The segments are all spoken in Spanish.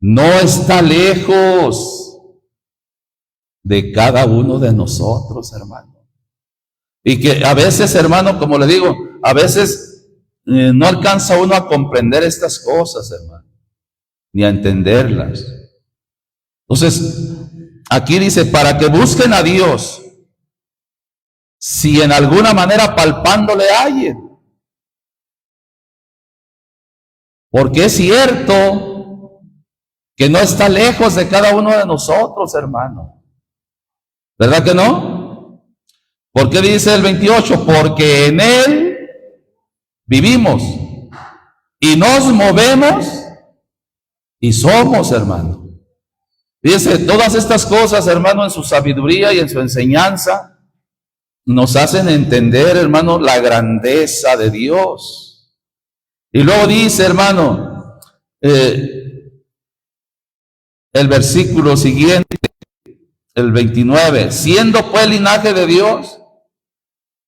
no está lejos de cada uno de nosotros, hermano. Y que a veces, hermano, como le digo, a veces no alcanza uno a comprender estas cosas, hermano, ni a entenderlas. Entonces, aquí dice, para que busquen a Dios, si en alguna manera palpándole hallen. Porque es cierto que no está lejos de cada uno de nosotros, hermano. ¿Verdad que no? ¿Por qué dice el 28? Porque en Él vivimos y nos movemos y somos, hermano. Fíjese, todas estas cosas, hermano, en su sabiduría y en su enseñanza, nos hacen entender, hermano, la grandeza de Dios. Y luego dice, hermano, el versículo siguiente, el 29, siendo pues linaje de Dios,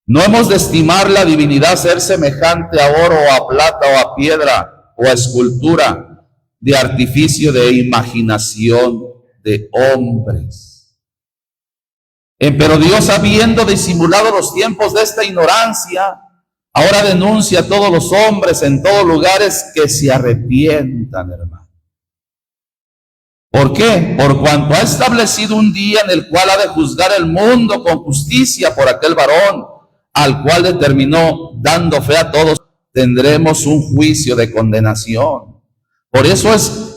no hemos de estimar la divinidad ser semejante a oro o a plata o a piedra o a escultura de artificio de imaginación de hombres. Pero Dios, habiendo disimulado los tiempos de esta ignorancia, ahora denuncia a todos los hombres en todos lugares que se arrepientan, hermano. ¿Por qué? Por cuanto ha establecido un día en el cual ha de juzgar el mundo con justicia por aquel varón, al cual determinó, dando fe a todos, tendremos un juicio de condenación. Por eso es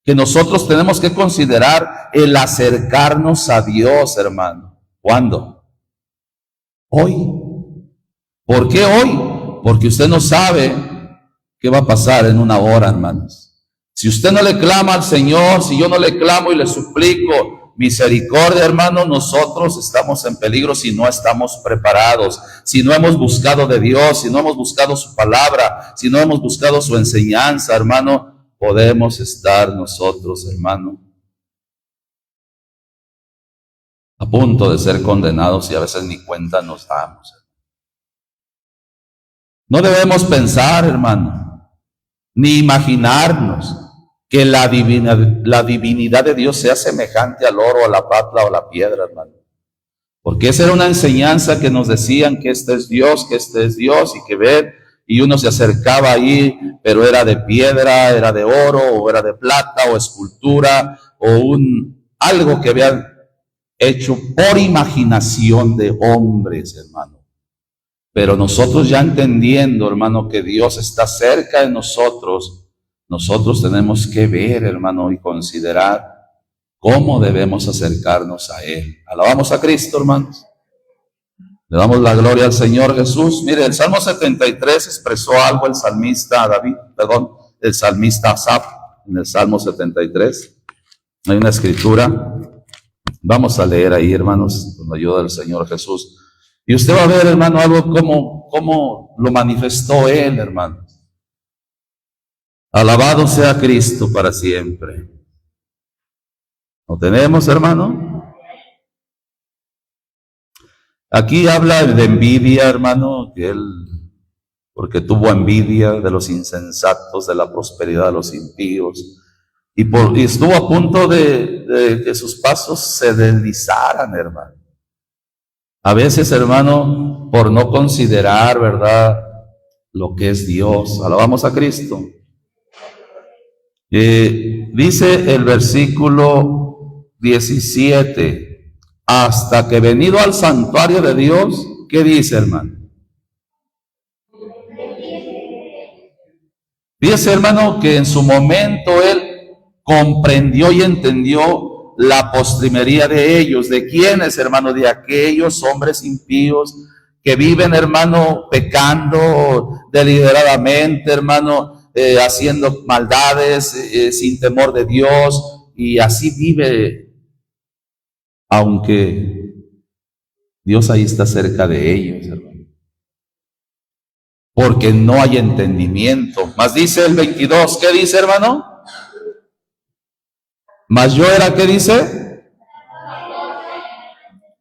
que nosotros tenemos que considerar el acercarnos a Dios, hermano. ¿Cuándo? Hoy. ¿Por qué hoy? Porque usted no sabe qué va a pasar en una hora, hermanos. Si usted no le clama al Señor, si yo no le clamo y le suplico misericordia, hermano, nosotros estamos en peligro si no estamos preparados, si no hemos buscado de Dios, si no hemos buscado su palabra, si no hemos buscado su enseñanza, hermano, podemos estar nosotros, hermano, a punto de ser condenados y a veces ni cuenta nos damos. No debemos pensar, hermano, ni imaginarnos que la divinidad de Dios sea semejante al oro, a la plata o a la piedra, hermano. Porque esa era una enseñanza que nos decían que este es Dios y que ver, y uno se acercaba ahí, pero era de piedra, era de oro, o era de plata, o escultura, o algo que habían hecho por imaginación de hombres, hermano. Pero nosotros ya entendiendo, hermano, que Dios está cerca de nosotros, nosotros tenemos que ver, hermano, y considerar cómo debemos acercarnos a Él. Alabamos a Cristo, hermanos. Le damos la gloria al Señor Jesús. Mire, el Salmo 73 expresó algo el salmista el salmista Asaf, en el Salmo 73. Hay una escritura. Vamos a leer ahí, hermanos, con la ayuda del Señor Jesús. Y usted va a ver, hermano, algo como lo manifestó Él, hermano. Alabado sea Cristo para siempre. ¿Lo tenemos, hermano? Aquí habla de envidia, hermano, que Él, porque tuvo envidia de los insensatos, de la prosperidad de los impíos, y estuvo a punto de que sus pasos se deslizaran, hermano. A veces, hermano, por no considerar, ¿verdad?, lo que es Dios. Alabamos a Cristo. Dice el versículo 17, hasta que venido al santuario de Dios, ¿qué dice, hermano? Dice, hermano, que en su momento él comprendió y entendió la postrimería de ellos. ¿De quiénes, hermano? De aquellos hombres impíos que viven, hermano, pecando deliberadamente, hermano, haciendo maldades sin temor de Dios, y así vive, aunque Dios ahí está cerca de ellos, hermano, porque no hay entendimiento. Más dice el 22, ¿qué dice, hermano? Mas yo era, ¿qué dice?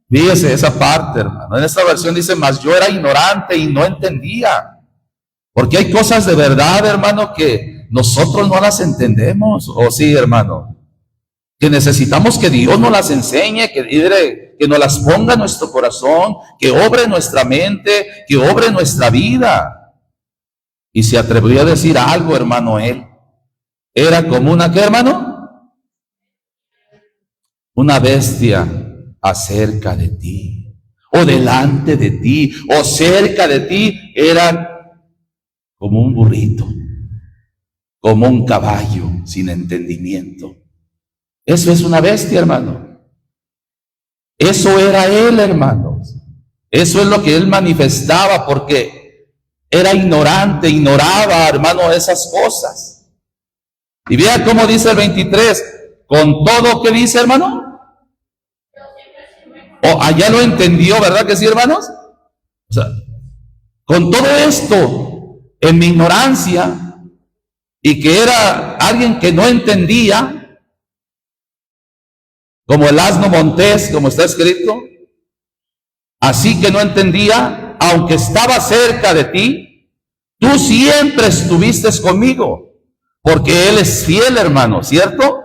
Fíjese esa parte, hermano. En esta versión dice, mas yo era ignorante y no entendía. Porque hay cosas de verdad, hermano, que nosotros no las entendemos. ¿O sí, hermano? Que necesitamos que Dios nos las enseñe, que nos las ponga en nuestro corazón, que obre en nuestra mente, que obre en nuestra vida. Y se atrevió a decir algo, hermano, él. Era como una, ¿qué, hermano? Una bestia acerca de ti, o delante de ti, o cerca de ti. Era como un burrito, como un caballo sin entendimiento. Eso es una bestia, hermano. Eso era él, hermanos. Eso es lo que él manifestaba, porque era ignorante, ignoraba, hermano, esas cosas. Y vea cómo dice el 23, con todo, ¿qué dice, hermano? Allá lo entendió, ¿verdad que sí, hermanos? O sea, con todo esto, en mi ignorancia, y que era alguien que no entendía, como el asno montés, como está escrito, así que no entendía, aunque estaba cerca de ti, tú siempre estuviste conmigo, porque Él es fiel, hermano, ¿cierto?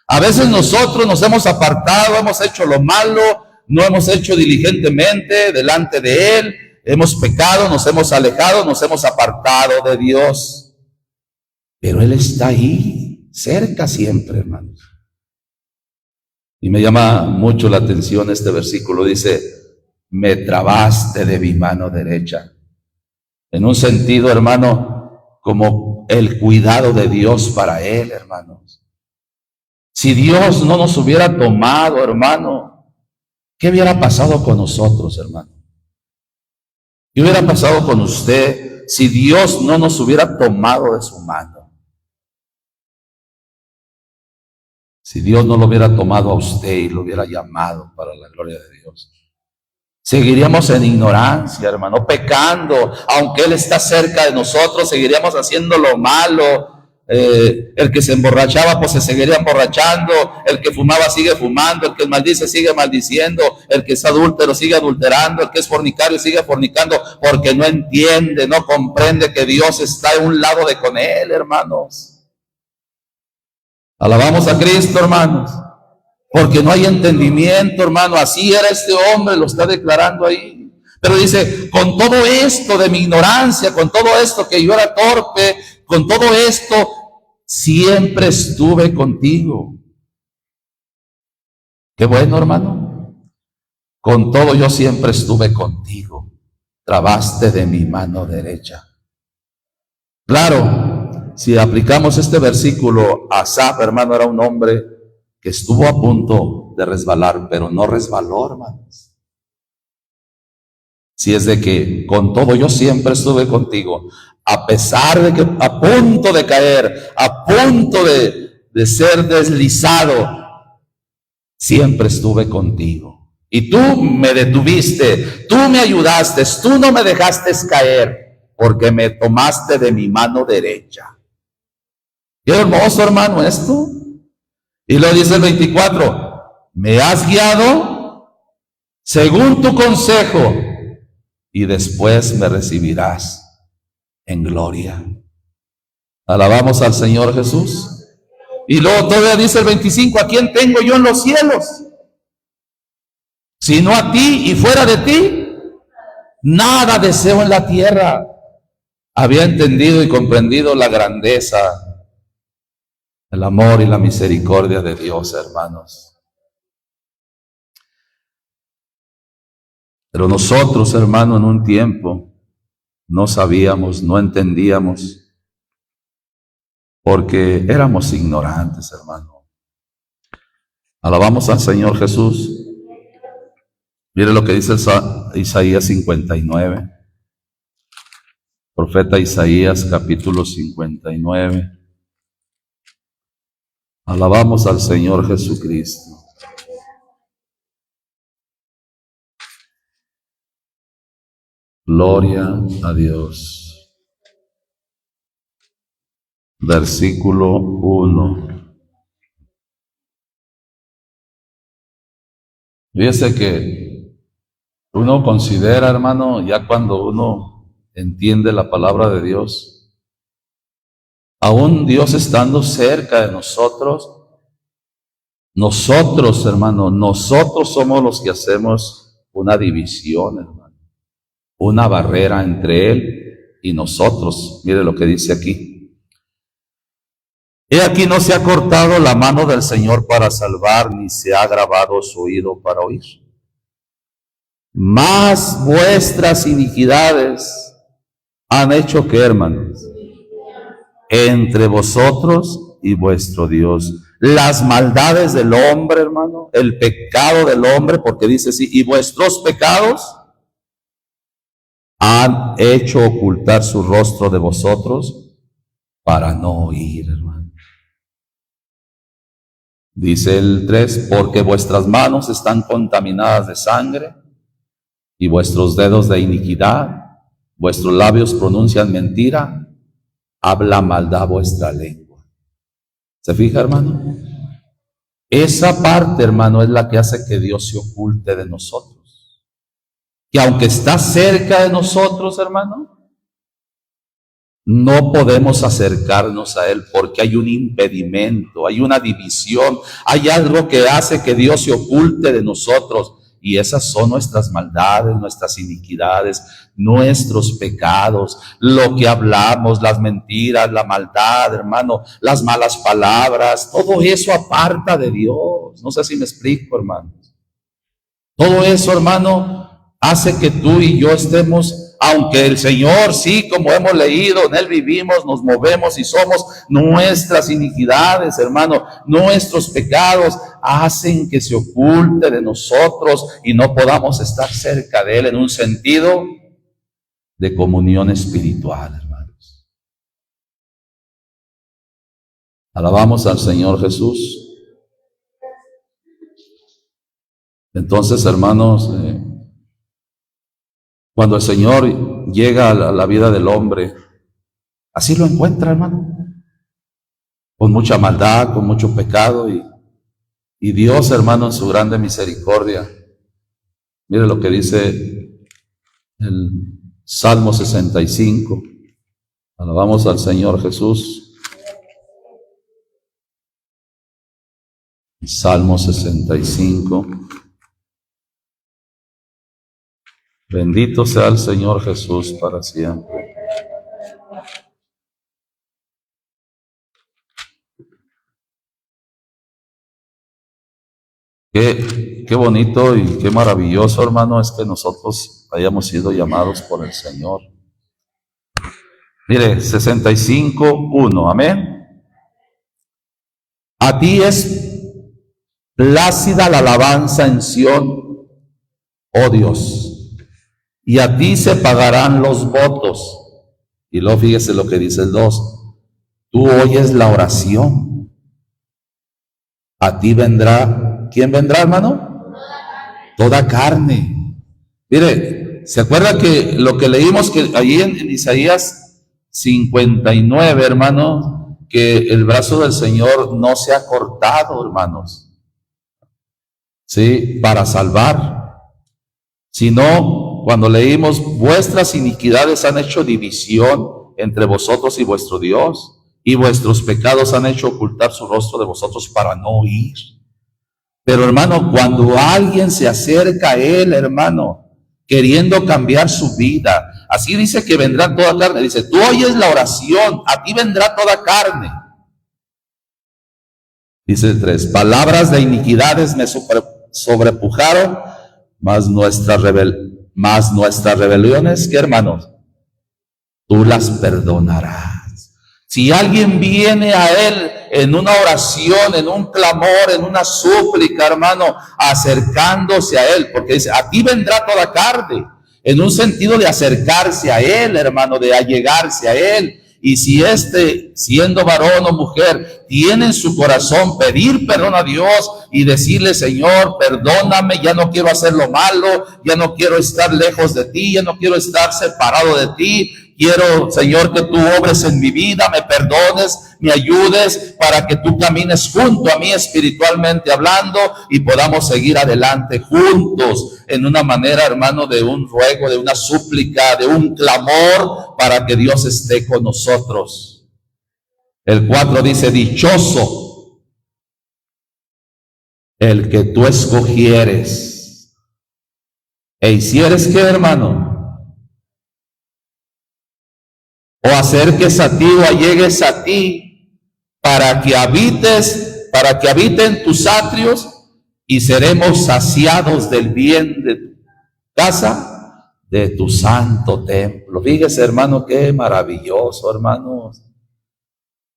A veces nosotros nos hemos apartado, hemos hecho lo malo, no hemos hecho diligentemente delante de Él, hemos pecado, nos hemos alejado, nos hemos apartado de Dios. Pero Él está ahí, cerca siempre, hermanos. Y me llama mucho la atención este versículo, dice, me trabaste de mi mano derecha. En un sentido, hermano, como el cuidado de Dios para él, hermanos. Si Dios no nos hubiera tomado, hermano, ¿qué hubiera pasado con nosotros, hermano? ¿Qué hubiera pasado con usted si Dios no nos hubiera tomado de su mano? Si Dios no lo hubiera tomado a usted y lo hubiera llamado para la gloria de Dios, seguiríamos en ignorancia, hermano, pecando. Aunque Él está cerca de nosotros, seguiríamos haciendo lo malo. El que se emborrachaba, pues se seguiría emborrachando. El que fumaba sigue fumando. El que maldice sigue maldiciendo. El que es adúltero sigue adulterando. El que es fornicario sigue fornicando, porque no entiende, no comprende que Dios está en un lado de con él, hermanos. Alabamos a Cristo, hermanos, porque no hay entendimiento, hermano. Así era este hombre, lo está declarando ahí. Pero dice, con todo esto de mi ignorancia, con todo esto que yo era torpe, con todo esto, siempre estuve contigo. Qué bueno, hermano. Con todo yo siempre estuve contigo. Trabaste de mi mano derecha. Claro, si aplicamos este versículo, Asaf, hermano, era un hombre que estuvo a punto de resbalar, pero no resbaló, hermanos. Si es de que con todo yo siempre estuve contigo, a pesar de que a punto de caer, a punto de ser deslizado, siempre estuve contigo. Y tú me detuviste, tú me ayudaste, tú no me dejaste caer, porque me tomaste de mi mano derecha. Qué hermoso, hermano, esto. Y lo dice el 24, me has guiado según tu consejo y después me recibirás en gloria. Alabamos al Señor Jesús. Y luego todavía dice el 25, ¿a quién tengo yo en los cielos? Sino a ti, y fuera de ti, nada deseo en la tierra. Había entendido y comprendido la grandeza, el amor y la misericordia de Dios, hermanos. Pero nosotros, hermano, en un tiempo no sabíamos, no entendíamos, porque éramos ignorantes, hermano. Alabamos al Señor Jesús. Mire lo que dice Isaías 59. Profeta Isaías, capítulo 59. Alabamos al Señor Jesucristo. Gloria a Dios. Versículo 1. Fíjese que uno considera, hermano, ya cuando uno entiende la palabra de Dios, Aún Dios estando cerca de nosotros, hermano, nosotros somos los que hacemos una división, hermano, una barrera entre Él y nosotros. Mire lo que dice aquí. He aquí no se ha cortado la mano del Señor para salvar, ni se ha agravado su oído para oír. Mas vuestras iniquidades han hecho que, hermanos, entre vosotros y vuestro Dios. Las maldades del hombre, hermano, el pecado del hombre, porque dice así, y vuestros pecados han hecho ocultar su rostro de vosotros para no oír, hermano. Dice el 3, porque vuestras manos están contaminadas de sangre y vuestros dedos de iniquidad, vuestros labios pronuncian mentira, habla maldad vuestra lengua. ¿Se fija, hermano? Esa parte, hermano, es la que hace que Dios se oculte de nosotros. Que aunque está cerca de nosotros, hermano, no podemos acercarnos a Él porque hay un impedimento, hay una división, hay algo que hace que Dios se oculte de nosotros. Y esas son nuestras maldades, nuestras iniquidades, nuestros pecados, lo que hablamos, las mentiras, la maldad, hermano, las malas palabras, todo eso aparta de Dios. No sé si me explico, hermanos. Todo eso, hermano, hace que tú y yo estemos, aunque el Señor, sí, como hemos leído, en Él vivimos, nos movemos y somos, nuestras iniquidades, hermano, nuestros pecados hacen que se oculte de nosotros y no podamos estar cerca de Él en un sentido de comunión espiritual, hermanos. Alabamos al Señor Jesús. Entonces, hermanos, cuando el Señor llega a la vida del hombre, así lo encuentra, hermano, con mucha maldad, con mucho pecado, y Dios, hermano, en su grande misericordia, mire lo que dice el Salmo 65, alabamos al Señor Jesús. Salmo 65. Bendito sea el Señor Jesús para siempre. Qué bonito y qué maravilloso, hermano, es que nosotros hayamos sido llamados por el Señor. Mire, 65:1, amén. A ti es plácida la alabanza en Sión, oh Dios, y a ti se pagarán los votos. Y luego fíjese lo que dice el 2. Tú oyes la oración. A ti vendrá, ¿quién vendrá, hermano? Toda carne. Mire, ¿se acuerda que lo que leímos que allí en Isaías 59, hermano, que el brazo del Señor no se ha cortado, hermanos? Sí, para salvar, sino cuando leímos, vuestras iniquidades han hecho división entre vosotros y vuestro Dios, y vuestros pecados han hecho ocultar su rostro de vosotros para no oír. Pero, hermano, cuando alguien se acerca a Él, hermano, queriendo cambiar su vida, así dice que vendrá toda carne, dice, tú oyes la oración, a ti vendrá toda carne. Dice el 3, palabras de iniquidades me sobrepujaron, mas nuestras rebeliones, ¿qué, hermanos? Tú las perdonarás. Si alguien viene a Él en una oración, en un clamor, en una súplica, hermano, acercándose a Él, porque dice, a ti vendrá toda carne, en un sentido de acercarse a Él, hermano, de allegarse a Él. Y si siendo varón o mujer, tiene en su corazón pedir perdón a Dios y decirle, Señor, perdóname, ya no quiero hacer lo malo, ya no quiero estar lejos de ti, ya no quiero estar separado de ti, quiero, Señor, que tú obres en mi vida, me perdones, me ayudes para que tú camines junto a mí espiritualmente hablando y podamos seguir adelante juntos en una manera, hermano, de un ruego, de una súplica, de un clamor para que Dios esté con nosotros. El 4 dice, dichoso el que tú escogieres e hicieres, ¿qué, hermano? O acerques a ti o allegues a ti para que habiten tus atrios y seremos saciados del bien de tu casa, de tu santo templo. Fíjese, hermano, qué maravilloso, hermanos.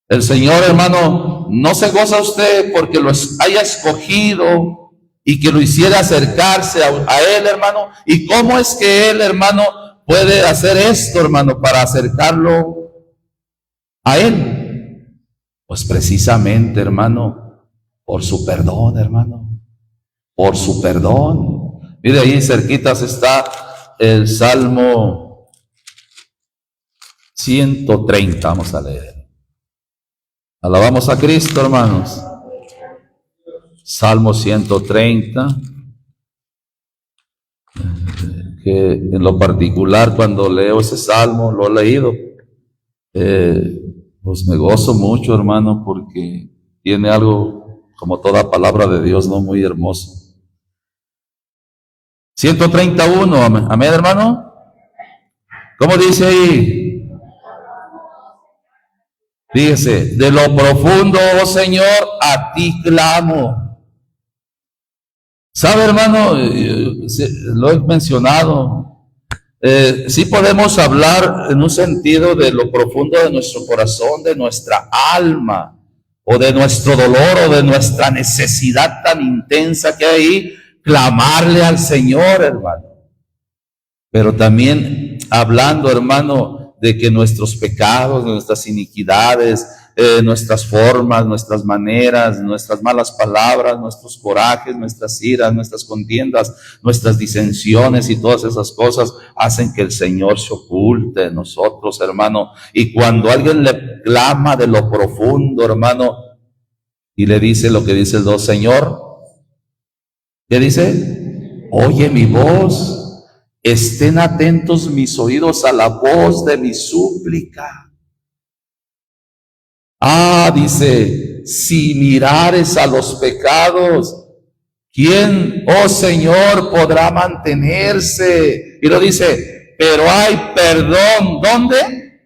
El Señor, hermano, no se goza usted porque lo haya escogido y que lo hiciera acercarse a Él, hermano. ¿Y cómo es que Él, hermano, puede hacer esto, hermano, para acercarlo a Él? Pues precisamente, hermano, por su perdón, hermano. Por su perdón. Mire, ahí cerquitas está el Salmo 130, vamos a leer. Alabamos a Cristo, hermanos. Salmo 130, que en lo particular cuando leo ese salmo, lo he leído, pues me gozo mucho, hermano, porque tiene algo, como toda palabra de Dios, no muy hermoso. 131, amén, hermano. ¿Cómo dice ahí? Fíjese, de lo profundo, oh Señor, a ti clamo. ¿Sabe, hermano? Lo he mencionado. Sí podemos hablar en un sentido de lo profundo de nuestro corazón, de nuestra alma, o de nuestro dolor, o de nuestra necesidad tan intensa que hay ahí, clamarle al Señor, hermano. Pero también hablando, hermano, de que nuestros pecados, nuestras iniquidades, nuestras formas, nuestras maneras, nuestras malas palabras, nuestros corajes, nuestras iras, nuestras contiendas, nuestras disensiones y todas esas cosas hacen que el Señor se oculte de nosotros, hermano. Y cuando alguien le clama de lo profundo, hermano, y le dice lo que dice el 2, Señor, ¿qué dice? Oye mi voz. Estén atentos mis oídos a la voz de mi súplica. Dice, si mirares a los pecados, ¿quién, oh Señor, podrá mantenerse? Y lo dice, pero hay perdón, ¿dónde?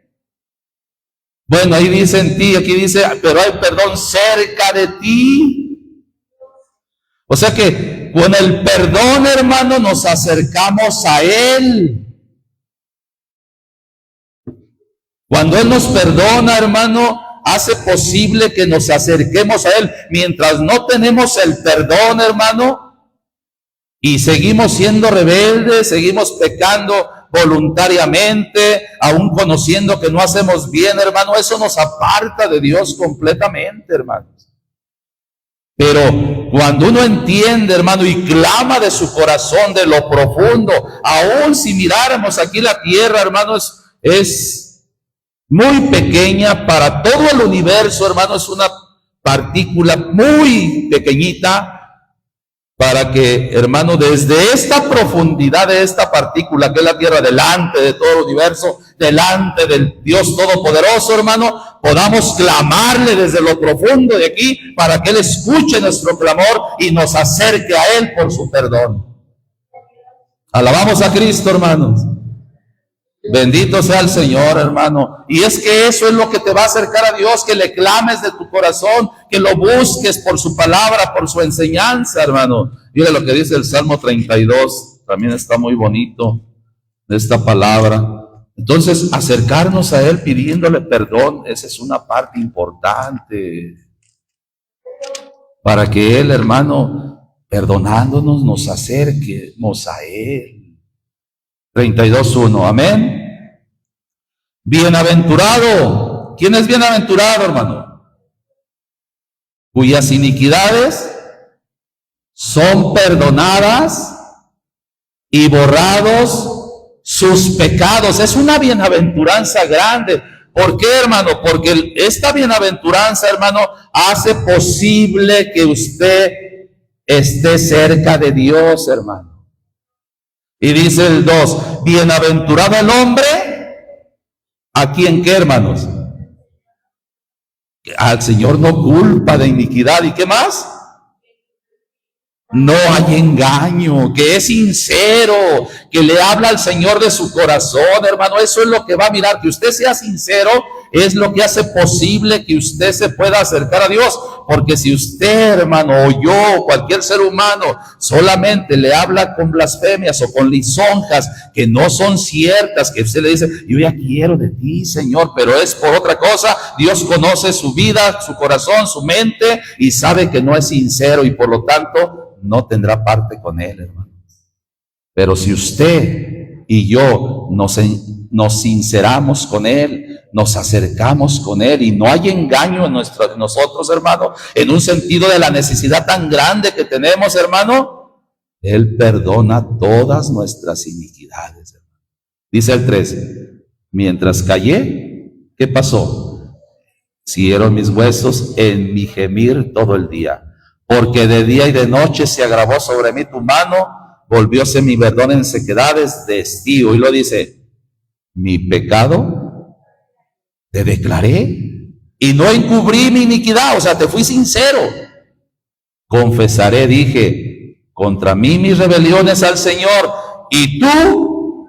Bueno, ahí dice en ti, aquí dice, pero hay perdón cerca de ti. O sea que con el perdón, hermano, nos acercamos a Él. Cuando Él nos perdona, hermano, hace posible que nos acerquemos a Él. Mientras no tenemos el perdón, hermano, y seguimos siendo rebeldes, seguimos pecando voluntariamente, aún conociendo que no hacemos bien, hermano, eso nos aparta de Dios completamente, hermanos. Pero cuando uno entiende, hermano, y clama de su corazón, de lo profundo, aún si miráramos aquí la tierra, hermanos, es muy pequeña para todo el universo, hermano, es una partícula muy pequeñita para que, hermano, desde esta profundidad de esta partícula que es la tierra, delante de todo el universo, delante del Dios Todopoderoso, hermano, podamos clamarle desde lo profundo de aquí para que Él escuche nuestro clamor y nos acerque a Él por su perdón. Alabamos a Cristo, hermanos. Bendito sea el Señor, hermano. Y es que eso es lo que te va a acercar a Dios, que le clames de tu corazón, que lo busques por su palabra, por su enseñanza, hermano. Mire lo que dice el Salmo 32, también está muy bonito esta palabra. Entonces, acercarnos a Él pidiéndole perdón, esa es una parte importante para que Él, hermano, perdonándonos, nos acerquemos a Él. 32:1, amén. Bienaventurado. ¿Quién es bienaventurado, hermano? Cuyas iniquidades son perdonadas y borrados sus pecados. Es una bienaventuranza grande. ¿Por qué, hermano? Porque esta bienaventuranza, hermano, hace posible que usted esté cerca de Dios, hermano. Y dice el 2, bienaventurado el hombre, ¿a quién qué, hermanos? Al Señor no culpa de iniquidad. ¿Y qué más? No hay engaño, que es sincero, que le habla al Señor de su corazón, hermano. Eso es lo que va a mirar, que usted sea sincero, es lo que hace posible que usted se pueda acercar a Dios. Porque si usted, hermano, o yo, o cualquier ser humano, solamente le habla con blasfemias o con lisonjas que no son ciertas, que usted le dice, yo ya quiero de ti, Señor, pero es por otra cosa. Dios conoce su vida, su corazón, su mente, y sabe que no es sincero, y por lo tanto no tendrá parte con él, hermano. Pero si usted y yo nos sinceramos con él, nos acercamos con él, y no hay engaño en nosotros, hermano, en un sentido de la necesidad tan grande que tenemos, hermano, él perdona todas nuestras iniquidades, hermano. Dice el 13, mientras callé, ¿qué pasó? Siguieron mis huesos en mi gemir todo el día. Porque de día y de noche se agravó sobre mí tu mano, volvióse mi verdón en sequedades de estío. Y lo dice, mi pecado te declaré y no encubrí mi iniquidad. O sea, te fui sincero. Confesaré, dije, contra mí mis rebeliones al Señor, y tú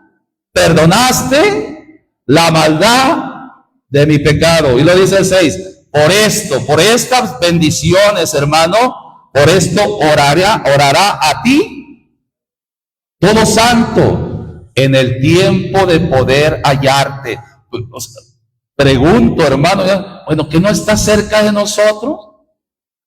perdonaste la maldad de mi pecado. Y lo dice el 6, por estas bendiciones, hermano, por esto orará a ti todo santo en el tiempo de poder hallarte. Pregunto, hermano, bueno, ¿que no está cerca de nosotros?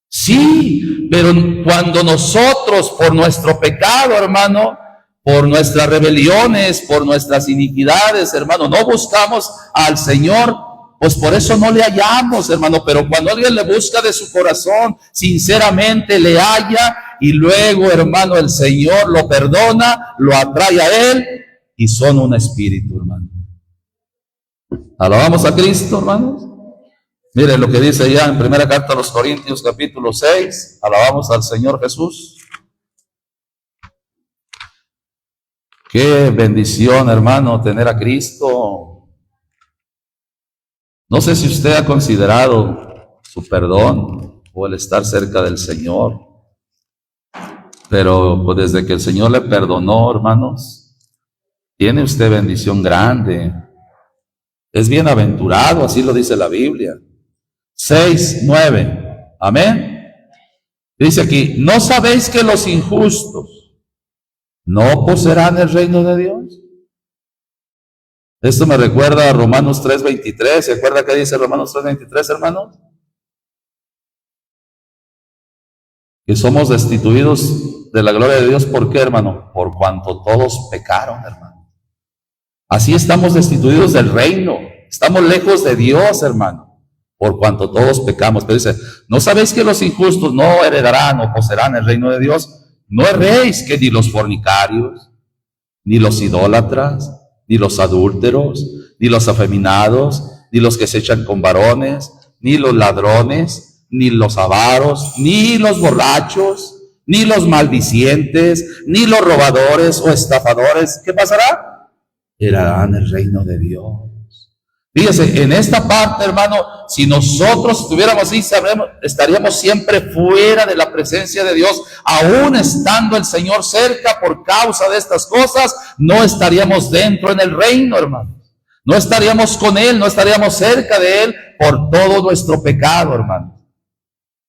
Sí, pero cuando nosotros, por nuestro pecado, hermano, por nuestras rebeliones, por nuestras iniquidades, hermano, no buscamos al Señor, pues por eso no le hallamos, hermano. Pero cuando alguien le busca de su corazón, sinceramente le halla, y luego, hermano, el Señor lo perdona, lo atrae a él, y son un espíritu, hermano. Alabamos a Cristo, hermanos. Mire lo que dice ya en primera carta a los Corintios, capítulo 6. Alabamos al Señor Jesús. Qué bendición, hermano, tener a Cristo. No sé si usted ha considerado su perdón o el estar cerca del Señor, pero pues desde que el Señor le perdonó, hermanos, tiene usted bendición grande. Es bienaventurado, así lo dice la Biblia. 6:9, amén. Dice aquí, ¿no sabéis que los injustos no poseerán el reino de Dios? Esto me recuerda a Romanos 3:23. ¿Se acuerda qué dice Romanos 3:23, hermanos? Que somos destituidos de la gloria de Dios. ¿Por qué, hermano? Por cuanto todos pecaron, hermano. Así estamos destituidos del reino. Estamos lejos de Dios, hermano, por cuanto todos pecamos. Pero dice, ¿no sabéis que los injustos no heredarán o poseerán el reino de Dios? No erréis, que ni los fornicarios, ni los idólatras, ni los adúlteros, ni los afeminados, ni los que se echan con varones, ni los ladrones, ni los avaros, ni los borrachos, ni los maldicientes, ni los robadores o estafadores. ¿Qué pasará? Heredarán el reino de Dios. Fíjese, en esta parte, hermano, si nosotros estuviéramos así, estaríamos siempre fuera de la presencia de Dios. Aún estando el Señor cerca por causa de estas cosas, no estaríamos dentro en el reino, hermano. No estaríamos con Él, no estaríamos cerca de Él por todo nuestro pecado, hermano.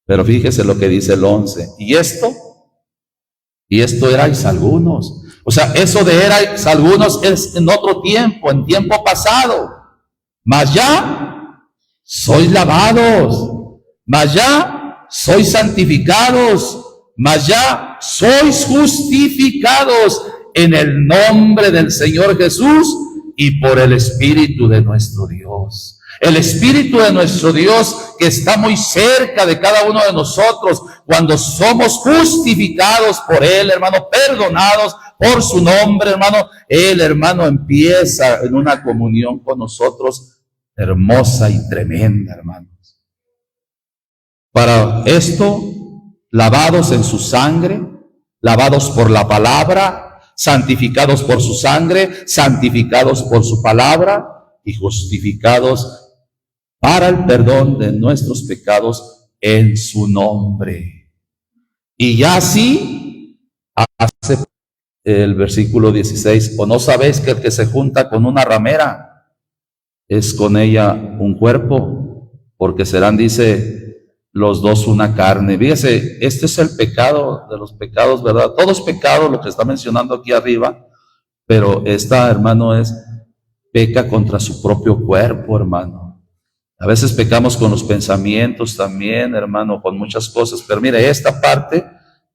Pero fíjese lo que dice el 11. Y esto erais algunos. O sea, eso de erais algunos es en otro tiempo, en tiempo pasado. Mas ya sois lavados, mas ya sois santificados, mas ya sois justificados en el nombre del Señor Jesús y por el Espíritu de nuestro Dios. El Espíritu de nuestro Dios, que está muy cerca de cada uno de nosotros, cuando somos justificados por Él, hermano, perdonados por su nombre, hermano, Él, hermano, empieza en una comunión con nosotros hermosa y tremenda, hermanos. Para esto, lavados en su sangre, lavados por la palabra, santificados por su sangre, santificados por su palabra y justificados para el perdón de nuestros pecados en su nombre. Y ya así hace el versículo 16, ¿o no sabéis que el que se junta con una ramera es con ella un cuerpo? Porque serán, dice, los dos una carne. Fíjese, este es el pecado de los pecados, ¿verdad? Todo es pecado lo que está mencionando aquí arriba, pero esta, hermano, peca contra su propio cuerpo, hermano. A veces pecamos con los pensamientos también, hermano, con muchas cosas. Pero mire, esta parte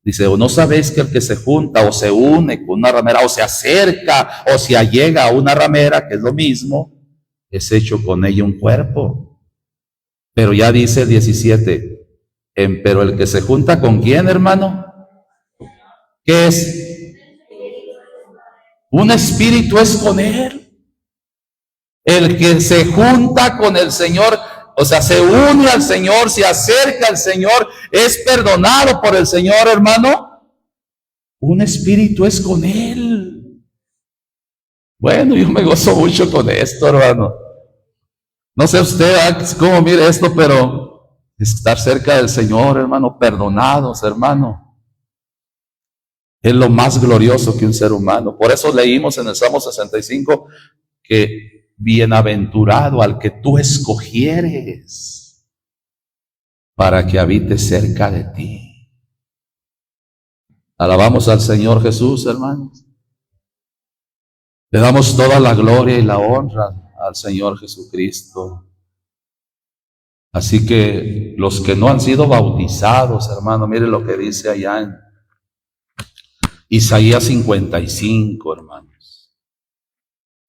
dice, ¿o no sabéis que el que se junta o se une con una ramera o se acerca o se allega a una ramera, que es lo mismo, es hecho con ella un cuerpo? Pero ya dice el 17, pero el que se junta con quién, hermano, ¿qué es? Un espíritu es con él. El que se junta con el Señor, o sea, se une al Señor, se acerca al Señor, es perdonado por el Señor, hermano. Un espíritu es con él. Bueno, yo me gozo mucho con esto, hermano. No sé usted cómo mire esto, pero estar cerca del Señor, hermano, perdonados, hermano, es lo más glorioso que un ser humano. Por eso leímos en el Salmo 65 que bienaventurado al que tú escogieres para que habite cerca de ti. Alabamos al Señor Jesús, hermanos. Le damos toda la gloria y la honra al Señor Jesucristo. Así que los que no han sido bautizados, hermano, mire lo que dice allá en Isaías 55, hermanos.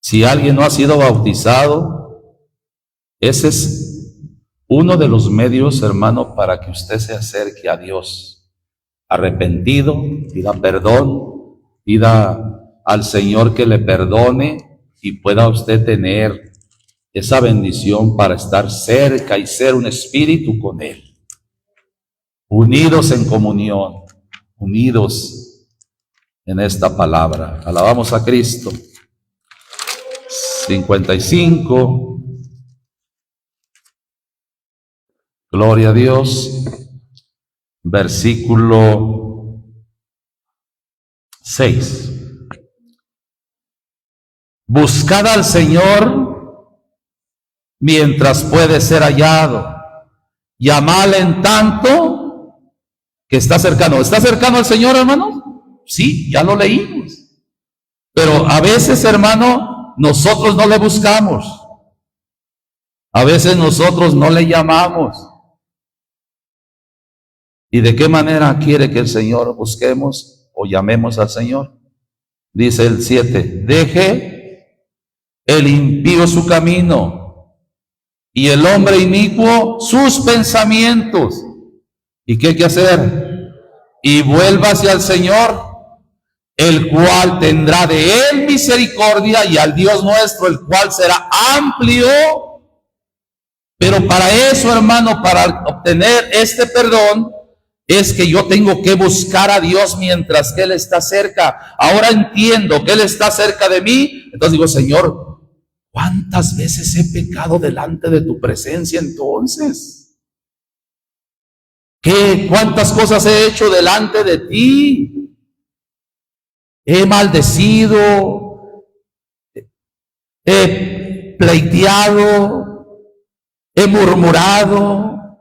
Si alguien no ha sido bautizado, ese es uno de los medios, hermano, para que usted se acerque a Dios. Arrepentido, pida perdón, pida al Señor que le perdone y pueda usted tener esa bendición para estar cerca y ser un espíritu con Él. Unidos en comunión, unidos en esta palabra. Alabamos a Cristo. 55. Gloria a Dios. Versículo 6. Buscad al Señor mientras puede ser hallado. Llamadle en tanto que está cercano. ¿Está cercano al Señor, hermano? Sí, ya lo leímos. Pero a veces, hermano, nosotros no le buscamos. A veces nosotros no le llamamos. ¿Y de qué manera quiere que el Señor busquemos o llamemos al Señor? Dice el 7, deje el impío su camino y el hombre inicuo sus pensamientos. ¿Y qué hay que hacer? Y vuélvase al Señor, el cual tendrá de él misericordia, y al Dios nuestro, el cual será amplio. Pero para eso, hermano, para obtener este perdón, es que yo tengo que buscar a Dios mientras que Él está cerca. Ahora entiendo que Él está cerca de mí. Entonces digo, Señor, ¿cuántas veces he pecado delante de tu presencia entonces? ¿Cuántas cosas he hecho delante de ti? He maldecido, he pleiteado, he murmurado,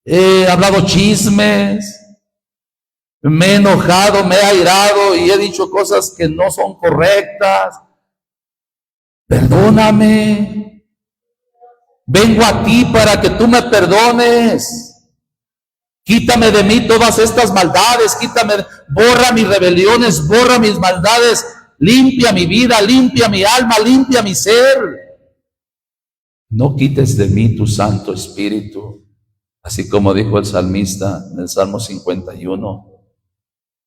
he hablado chismes, me he enojado, me he airado y he dicho cosas que no son correctas. Perdóname. Vengo a ti para que tú me perdones. Quítame de mí todas estas maldades, borra mis rebeliones, borra mis maldades, limpia mi vida, limpia mi alma, limpia mi ser. No quites de mí tu Santo Espíritu, así como dijo el salmista en el Salmo 51.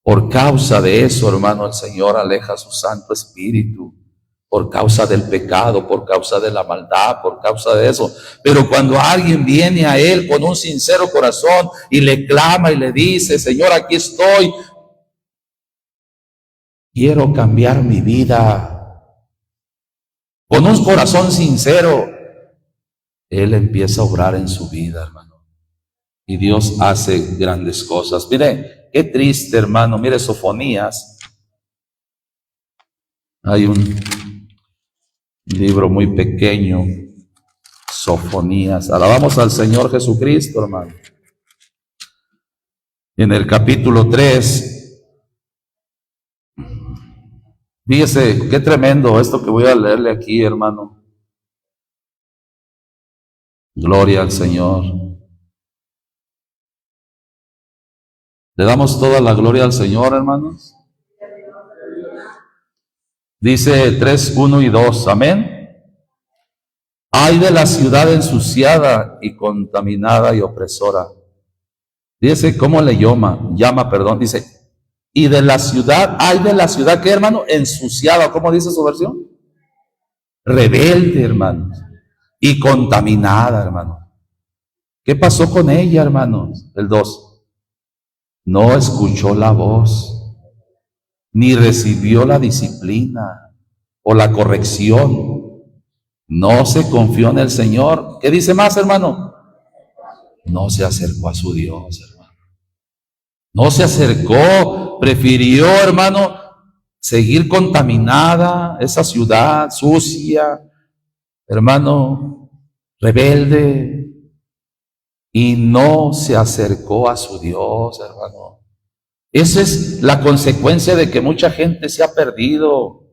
Por causa de eso, hermano, el Señor aleja su Santo Espíritu. Por causa del pecado, por causa de la maldad, por causa de eso. Pero cuando alguien viene a Él con un sincero corazón y le clama y le dice, Señor, aquí estoy, quiero cambiar mi vida, con un corazón sincero, Él empieza a obrar en su vida, hermano. Y Dios hace grandes cosas. Mire, qué triste, hermano. Mire, Sofonías. Hay un libro muy pequeño, Sofonías. Alabamos al Señor Jesucristo, hermano. En el capítulo 3, fíjese qué tremendo esto que voy a leerle aquí, hermano. Gloria al Señor. ¿Le damos toda la gloria al Señor, hermanos? Dice 3, 1 y 2, amén. Ay de la ciudad ensuciada y contaminada y opresora. Dice cómo le llama, dice, y de la ciudad, ay de la ciudad, ¿qué, hermano? Ensuciada, ¿cómo dice su versión? Rebelde, hermano, y contaminada, hermano. ¿Qué pasó con ella, hermanos? El 2, no escuchó la voz, ni recibió la disciplina o la corrección. No se confió en el Señor. ¿Qué dice más, hermano? No se acercó a su Dios, hermano. No se acercó, prefirió, hermano, seguir contaminada, esa ciudad sucia, hermano, rebelde, y no se acercó a su Dios, hermano. Esa es la consecuencia de que mucha gente se ha perdido,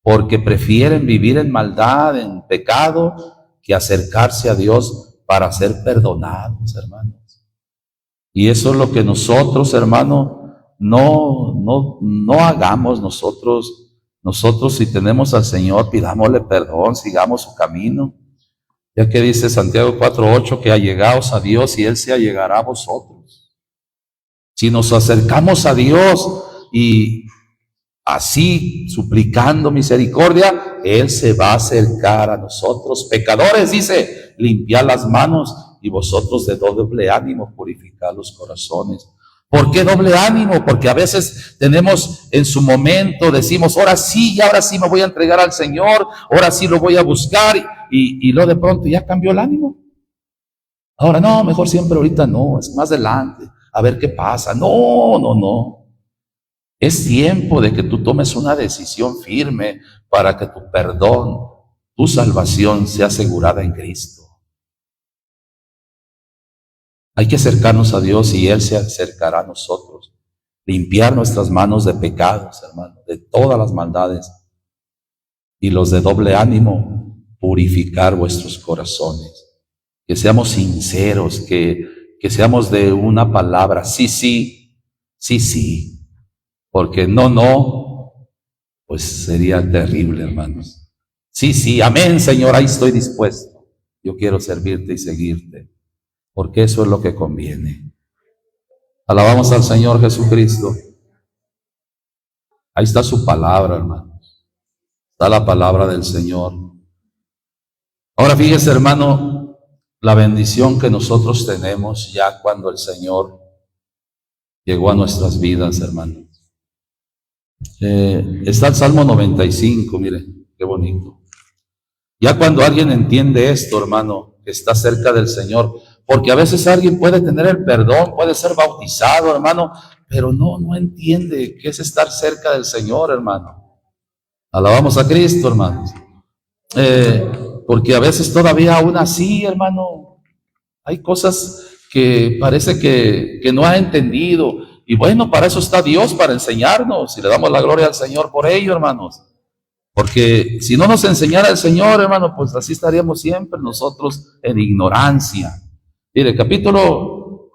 porque prefieren vivir en maldad, en pecado, que acercarse a Dios para ser perdonados, hermanos. Y eso es lo que nosotros, hermano, no hagamos nosotros. Nosotros, si tenemos al Señor, pidámosle perdón, sigamos su camino. Ya que dice Santiago 4:8, que allegaos a Dios y Él se allegará a vosotros. Si nos acercamos a Dios y así, suplicando misericordia, Él se va a acercar a nosotros. Pecadores, dice, limpiad las manos, y vosotros de doble ánimo purificad los corazones. ¿Por qué doble ánimo? Porque a veces tenemos en su momento, decimos, ahora sí me voy a entregar al Señor, ahora sí lo voy a buscar, y luego de pronto ya cambió el ánimo. Ahora no, mejor siempre ahorita no, es más adelante, a ver qué pasa. No. Es tiempo de que tú tomes una decisión firme para que tu perdón, tu salvación sea asegurada en Cristo. Hay que acercarnos a Dios y Él se acercará a nosotros. Limpiar nuestras manos de pecados, hermano, de todas las maldades. Y los de doble ánimo, purificar vuestros corazones. Que seamos sinceros, que seamos de una palabra, sí. Porque no, pues sería terrible, hermanos. Sí, amén, Señor, ahí estoy dispuesto. Yo quiero servirte y seguirte, porque eso es lo que conviene. Alabamos al Señor Jesucristo. Ahí está su palabra, hermanos. Está la palabra del Señor. Ahora fíjese, hermano, la bendición que nosotros tenemos ya cuando el Señor llegó a nuestras vidas, hermano. Está el Salmo 95, mire, qué bonito. Ya cuando alguien entiende esto, hermano, que está cerca del Señor, porque a veces alguien puede tener el perdón, puede ser bautizado, hermano, pero no entiende qué es estar cerca del Señor, hermano. Alabamos a Cristo, hermanos. Porque a veces todavía aún así, hermano, hay cosas que parece que no ha entendido. Y bueno, para eso está Dios, para enseñarnos, y le damos la gloria al Señor por ello, hermanos. Porque si no nos enseñara el Señor, hermano, pues así estaríamos siempre nosotros en ignorancia. Mire, capítulo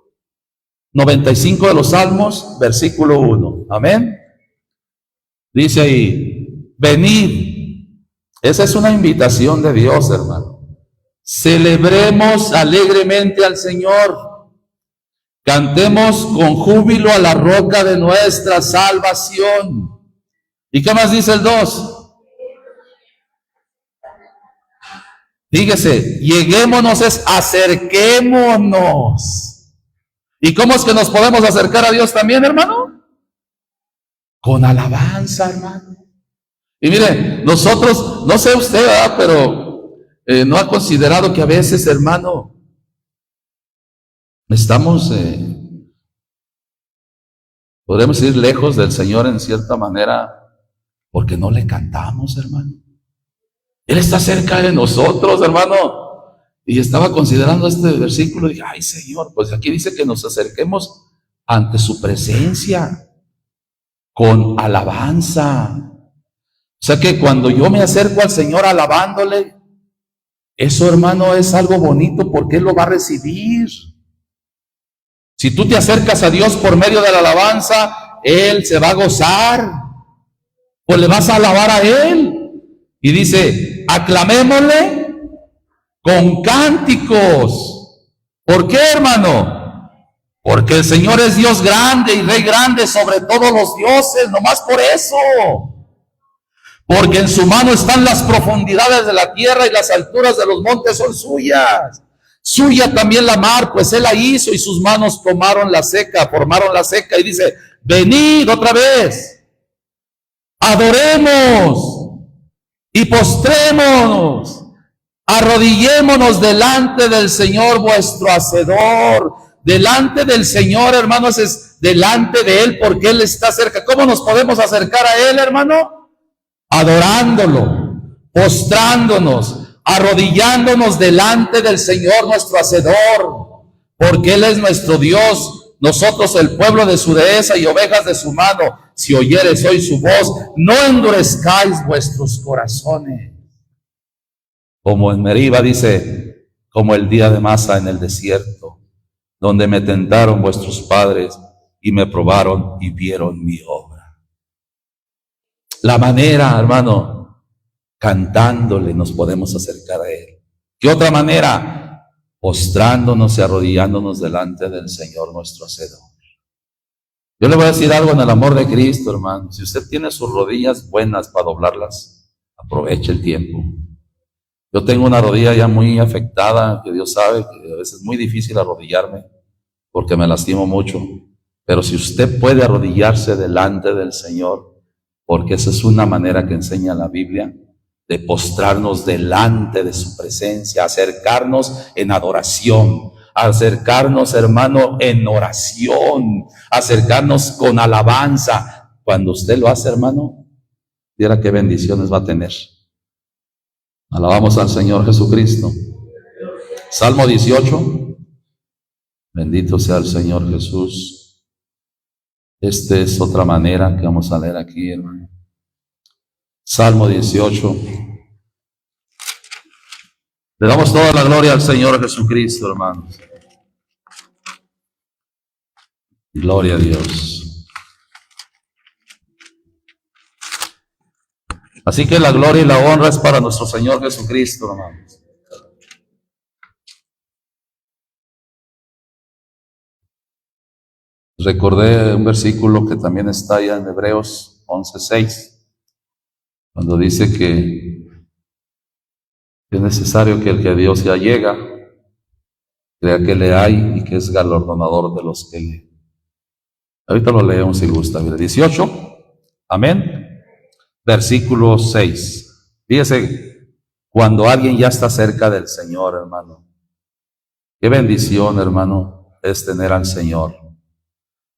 95 de los Salmos, versículo 1. Amén. Dice ahí, venid. Esa es una invitación de Dios, hermano. Celebremos alegremente al Señor. Cantemos con júbilo a la roca de nuestra salvación. ¿Y qué más dice el 2? Fíjese, acerquémonos. ¿Y cómo es que nos podemos acercar a Dios también, hermano? Con alabanza, hermano. Y mire, nosotros, no sé usted, ¿verdad? Pero ¿No ha considerado que a veces, hermano, estamos, podemos ir lejos del Señor en cierta manera porque no le cantamos, hermano? Él está cerca de nosotros, hermano. Y estaba considerando este versículo y dije, ay Señor, pues aquí dice que nos acerquemos ante su presencia con alabanza. O sea que cuando yo me acerco al Señor alabándole, eso, hermano, es algo bonito porque Él lo va a recibir. Si tú te acercas a Dios por medio de la alabanza, Él se va a gozar, pues le vas a alabar a Él. Y dice, aclamémosle con cánticos. ¿Por qué, hermano? Porque el Señor es Dios grande y Rey grande sobre todos los dioses, nomás por eso. Porque en su mano están las profundidades de la tierra y las alturas de los montes son suyas. Suya también la mar, pues Él la hizo y sus manos formaron la seca. Y dice, venid otra vez, adoremos y postrémonos. Arrodillémonos delante del Señor vuestro Hacedor. Delante del Señor, hermanos, es delante de Él porque Él está cerca. ¿Cómo nos podemos acercar a Él, hermano? Adorándolo, postrándonos, arrodillándonos delante del Señor nuestro Hacedor, porque Él es nuestro Dios, nosotros el pueblo de su dehesa y ovejas de su mano. Si oyeres hoy su voz, no endurezcáis vuestros corazones. Como en Meriba dice, como el día de Masa en el desierto, donde me tentaron vuestros padres y me probaron y vieron mi obra. La manera, hermano, cantándole nos podemos acercar a Él. ¿Qué otra manera? Postrándonos y arrodillándonos delante del Señor nuestro Hacedor. Yo le voy a decir algo en el amor de Cristo, hermano. Si usted tiene sus rodillas buenas para doblarlas, aproveche el tiempo. Yo tengo una rodilla ya muy afectada, que Dios sabe que a veces es muy difícil arrodillarme porque me lastimo mucho. Pero si usted puede arrodillarse delante del Señor, porque esa es una manera que enseña la Biblia, de postrarnos delante de su presencia, acercarnos en adoración, acercarnos, hermano, en oración, acercarnos con alabanza. Cuando usted lo hace, hermano, viera qué bendiciones va a tener. Alabamos al Señor Jesucristo. Salmo 18. Bendito sea el Señor Jesús. Esta es otra manera que vamos a leer aquí, hermano. Salmo 18. Le damos toda la gloria al Señor Jesucristo, hermanos. Gloria a Dios. Así que la gloria y la honra es para nuestro Señor Jesucristo, hermanos. Recordé un versículo que también está allá en Hebreos 11:6, cuando dice que es necesario que el que a Dios ya llega, crea que le hay y que es galardonador de los que le. Ahorita lo leemos si gusta. 18, amén. Versículo 6. Fíjese, cuando alguien ya está cerca del Señor, hermano, qué bendición, hermano, es tener al Señor.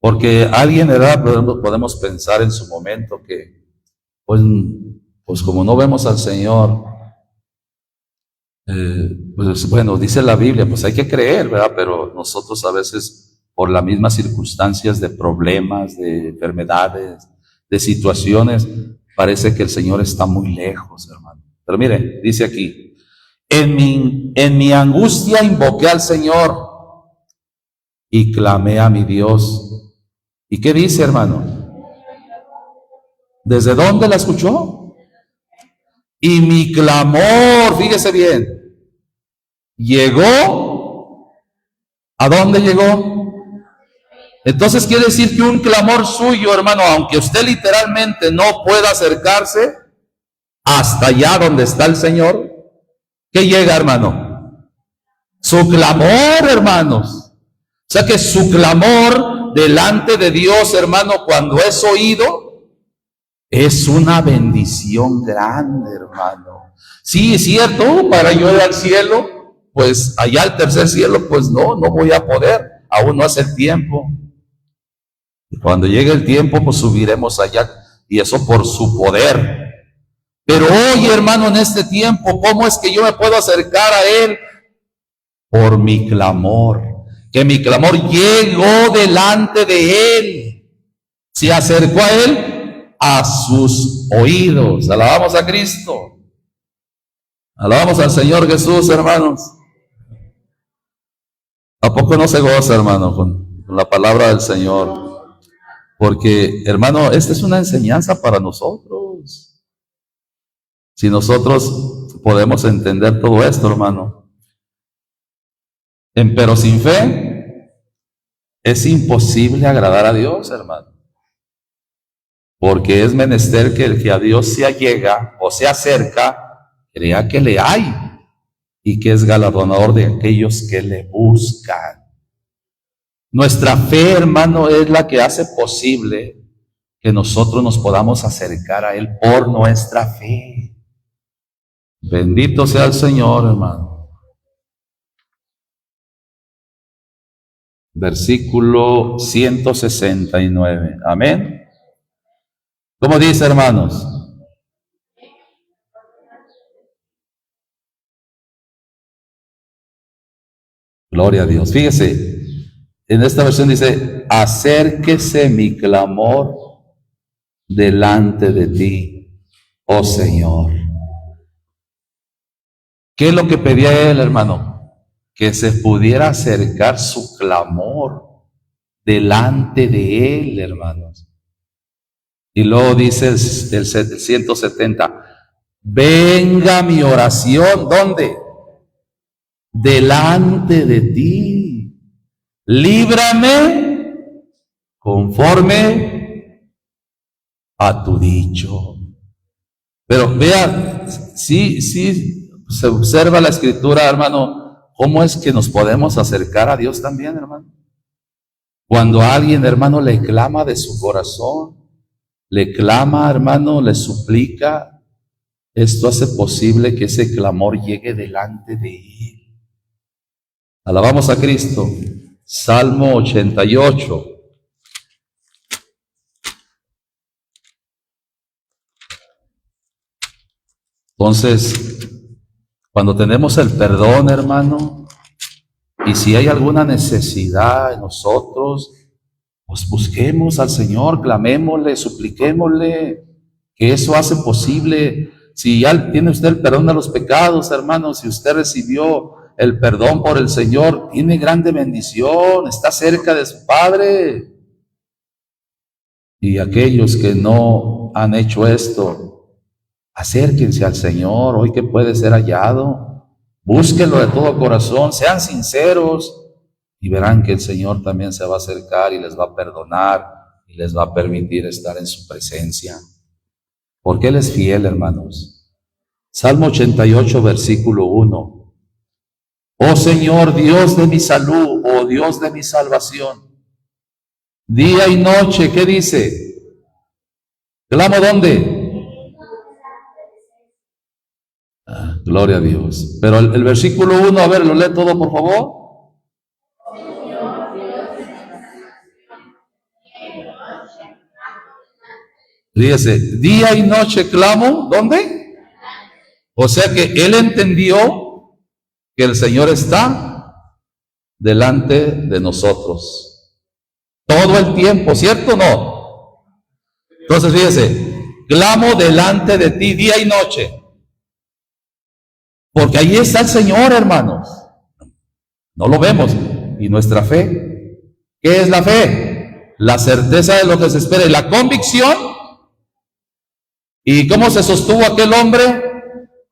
Porque alguien, ¿verdad? Podemos pensar en su momento que, pues como no vemos al Señor, pues bueno, dice la Biblia, pues hay que creer, ¿verdad? Pero nosotros a veces, por las mismas circunstancias de problemas, de enfermedades, de situaciones, parece que el Señor está muy lejos, hermano. Pero mire, dice aquí, en mi angustia invoqué al Señor y clamé a mi Dios. ¿Y qué dice, hermano? ¿Desde dónde la escuchó? Y mi clamor, fíjese bien, llegó. ¿A dónde llegó? Entonces quiere decir que un clamor suyo, hermano, aunque usted literalmente no pueda acercarse hasta allá donde está el Señor, ¿qué llega, hermano? Su clamor, hermanos. O sea que su clamor delante de Dios, hermano, cuando es oído, es una bendición grande, hermano. Sí, es cierto, para yo ir al cielo, pues allá al tercer cielo, pues no voy a poder, aún no hace el tiempo. Y cuando llegue el tiempo, pues subiremos allá, y eso por su poder. Pero hoy, hermano, en este tiempo, ¿cómo es que yo me puedo acercar a Él? Por mi clamor, que mi clamor llegó delante de Él, se acercó a Él, a sus oídos. Alabamos a Cristo, alabamos al Señor Jesús, hermanos. ¿A poco no se goza, hermano, con la palabra del Señor? Porque, hermano, esta es una enseñanza para nosotros. Si nosotros podemos entender todo esto, hermano. Pero sin fe es imposible agradar a Dios, hermano. Porque es menester que el que a Dios se allega o se acerca, crea que le hay y que es galardonador de aquellos que le buscan. Nuestra fe, hermano, es la que hace posible que nosotros nos podamos acercar a Él por nuestra fe. Bendito sea el Señor, hermano. Versículo 169. Amén. ¿Cómo dice, hermanos? Gloria a Dios. Fíjese, en esta versión dice, acérquese mi clamor delante de ti, oh Señor. ¿Qué es lo que pedía él, hermano? Que se pudiera acercar su clamor delante de él, hermanos. Y luego dice el 170, venga mi oración, ¿dónde? Delante de ti. Líbrame conforme a tu dicho. Pero vea, sí, se observa la escritura, hermano, cómo es que nos podemos acercar a Dios también, hermano. Cuando alguien, hermano, le clama de su corazón, le clama, hermano, le suplica, esto hace posible que ese clamor llegue delante de Él. Alabamos a Cristo. Salmo 88. Entonces, cuando tenemos el perdón, hermano, y si hay alguna necesidad en nosotros, pues busquemos al Señor, clamémosle, supliquémosle, que eso hace posible. Si ya tiene usted el perdón de los pecados, hermano, si usted recibió el perdón por el Señor, tiene grande bendición, está cerca de su Padre. Y aquellos que no han hecho esto, acérquense al Señor, hoy que puede ser hallado, búsquenlo de todo corazón, sean sinceros, y verán que el Señor también se va a acercar y les va a perdonar y les va a permitir estar en su presencia. Porque Él es fiel, hermanos. Salmo 88, versículo 1. Oh Señor, Dios de mi salud, oh Dios de mi salvación. Día y noche, ¿qué dice? ¿Clamo dónde? Gloria a Dios. Pero el versículo 1, a ver, lo lee todo, por favor. Fíjese, día y noche clamo, ¿dónde? O sea que él entendió que el Señor está delante de nosotros todo el tiempo, ¿cierto o no? Entonces fíjese, clamo delante de ti día y noche, porque ahí está el Señor, hermanos. No lo vemos. Y nuestra fe, ¿qué es la fe? La certeza de lo que se espera y la convicción. ¿Y cómo se sostuvo aquel hombre?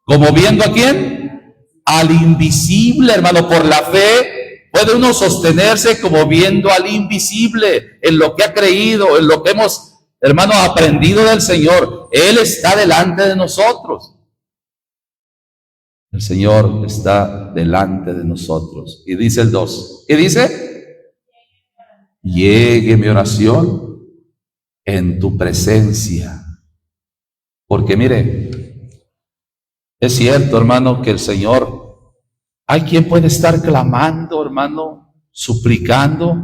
Como viendo a quién? Al invisible, hermano. Por la fe puede uno sostenerse como viendo al invisible, en lo que ha creído, en lo que hemos, hermano, aprendido del Señor. Él está delante de nosotros. El Señor está delante de nosotros. Y dice el 2. ¿Qué dice? Llegue mi oración en tu presencia. Porque mire, Es cierto, hermano, que el Señor, hay quien puede estar clamando, hermano, suplicando,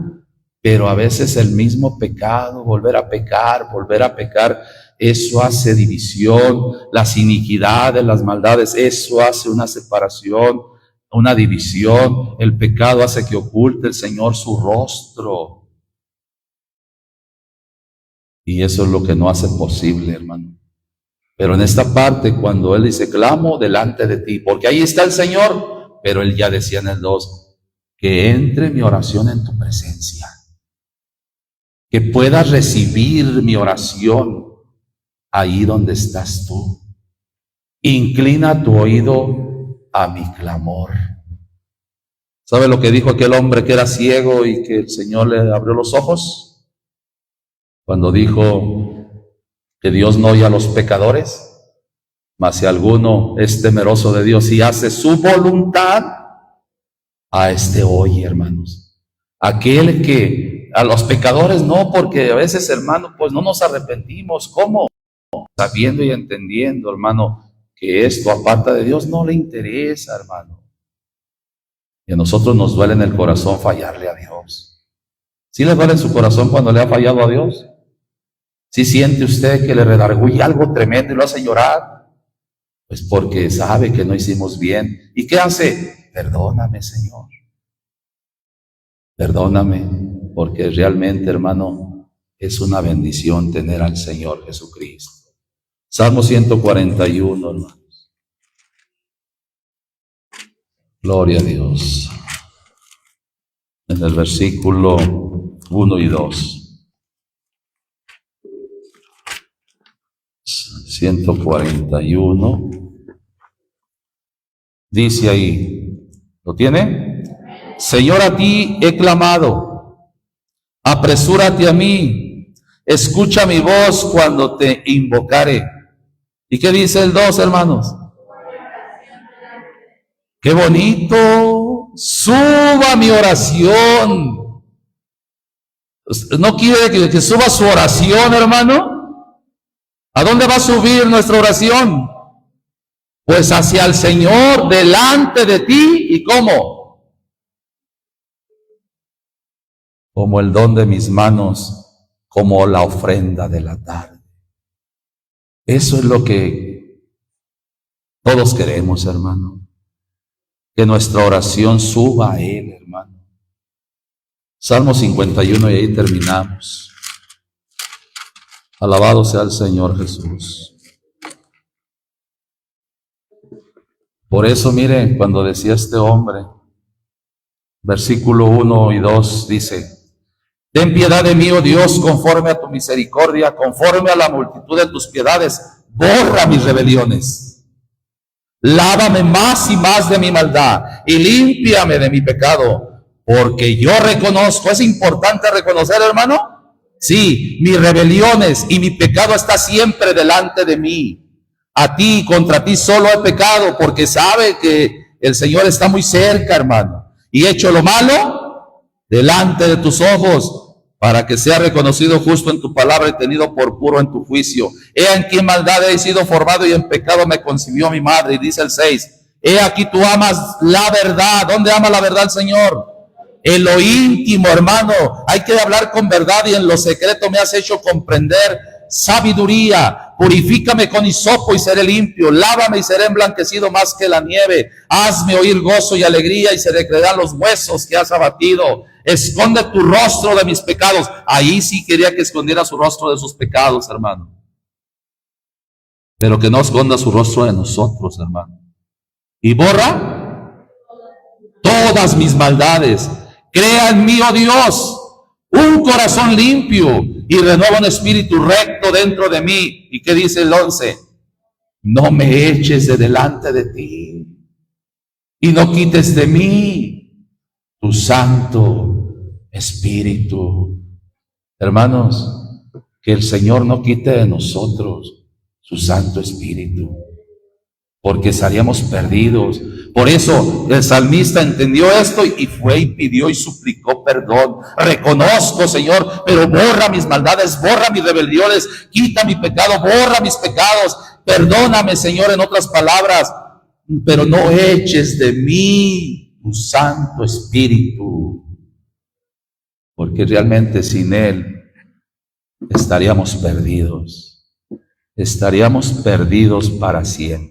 pero a veces el mismo pecado, volver a pecar, eso hace división, las iniquidades, las maldades, eso hace una separación, una división. El pecado hace que oculte el Señor su rostro. Y eso es lo que no hace posible, hermano. Pero en esta parte, cuando Él dice, clamo delante de ti, porque ahí está el Señor, pero Él ya decía en el 2, que entre mi oración en tu presencia, que puedas recibir mi oración ahí donde estás tú. Inclina tu oído a mi clamor. ¿Sabe lo que dijo aquel hombre que era ciego y que el Señor le abrió los ojos? Cuando dijo que Dios no oye a los pecadores, mas si alguno es temeroso de Dios y hace su voluntad, a este oye, hermanos. Aquel que a los pecadores no, porque a veces, hermano, pues no nos arrepentimos. ¿Cómo? Sabiendo y entendiendo, hermano, que esto aparta de Dios no le interesa, hermano. Y a nosotros nos duele en el corazón fallarle a Dios. ¿Sí le duele en su corazón cuando le ha fallado a Dios? ¿Sí siente usted que le redarguye algo tremendo y lo hace llorar? Pues porque sabe que no hicimos bien. ¿Y qué hace? Perdóname, Señor. Perdóname, porque realmente, hermano, es una bendición tener al Señor Jesucristo. Salmo 141, hermanos. Gloria a Dios. En el versículo 1 y 2. 141. Dice ahí, ¿lo tiene? Señor, a ti he clamado, apresúrate a mí, escucha mi voz cuando te invocare. ¿Y qué dice el 2, hermanos? ¡Qué bonito! Suba mi oración. ¿No quiere que suba su oración, hermano? ¿A dónde va a subir nuestra oración? Pues hacia el Señor, delante de ti. ¿Y cómo? Como el don de mis manos, como la ofrenda de la tarde. Eso es lo que todos queremos, hermano. Que nuestra oración suba a Él, hermano. Salmo 51 y ahí terminamos. Alabado sea el Señor Jesús. Por eso, miren, cuando decía este hombre, versículo 1 y 2 dice, ten piedad de mí, oh Dios, conforme a tu misericordia, conforme a la multitud de tus piedades, borra mis rebeliones. Lávame más y más de mi maldad y límpiame de mi pecado, porque yo reconozco, es importante reconocer, hermano, sí, mis rebeliones y mi pecado está siempre delante de mí. A ti, contra ti solo he pecado, porque sabe que el Señor está muy cerca, hermano, y he hecho lo malo delante de tus ojos, para que sea reconocido justo en tu palabra y tenido por puro en tu juicio. He aquí en maldad he sido formado y en pecado me concibió mi madre. Y dice el 6, he aquí tú amas la verdad. ¿Dónde ama la verdad el Señor? En lo íntimo, hermano, hay que hablar con verdad, y en lo secreto me has hecho comprender sabiduría. Purifícame con hisopo y seré limpio, lávame y seré emblanquecido más que la nieve. Hazme oír gozo y alegría y se recrearán los huesos que has abatido. Esconde tu rostro de mis pecados. Ahí sí quería que escondiera su rostro de sus pecados, hermano, pero que no esconda su rostro de nosotros, hermano. Y borra todas mis maldades. Crea en mí, oh Dios, un corazón limpio y renueva un espíritu recto dentro de mí. ¿Y qué dice el 11? No me eches de delante de ti y no quites de mí tu santo espíritu. Hermanos, que el Señor no quite de nosotros su santo espíritu, porque estaríamos perdidos. Por eso el salmista entendió esto y fue y pidió y suplicó perdón. Reconozco, Señor, pero borra mis maldades, borra mis rebeliones, quita mi pecado, borra mis pecados. Perdóname, Señor, en otras palabras. pero no eches de mí tu Santo Espíritu, porque realmente sin Él estaríamos perdidos para siempre.